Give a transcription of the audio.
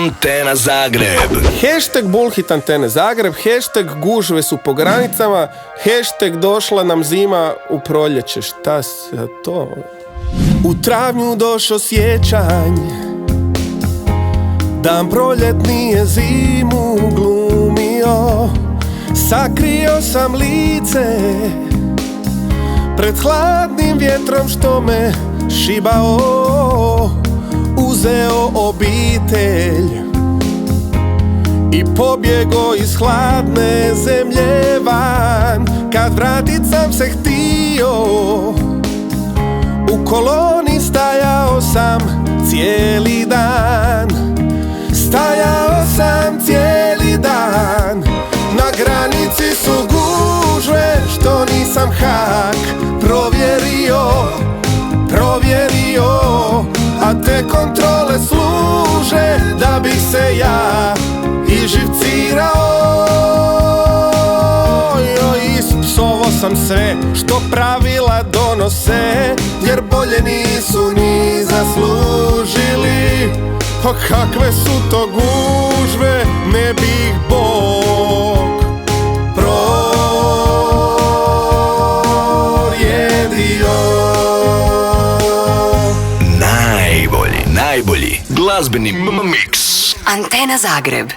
Antena Zagreb. Hashtag Bullhit Antene Zagreb, hashtag gužve su po granicama, hashtag došla nam zima u proljeće. Šta se to? U travnju došao sjećanj, dan proljetni je zimu glumio. Sakrio sam lice pred hladnim vjetrom što me šibao. Uzeo obitelj i pobjego iz hladne zemlje van. Kad vratit sam se htio, u koloni stajao sam cijeli dan. Stajao sam cijeli dan, na granici su gužve što nisam hak provjerio. A te kontrole služe da bih se ja iživcirao. Ispsovo sam sve što pravila donose, jer bolje nisu ni zaslužili. O kakve su to gužve, ne bih Bog prorjedio. Najbolji glazbeni mix. Antena Zagreb.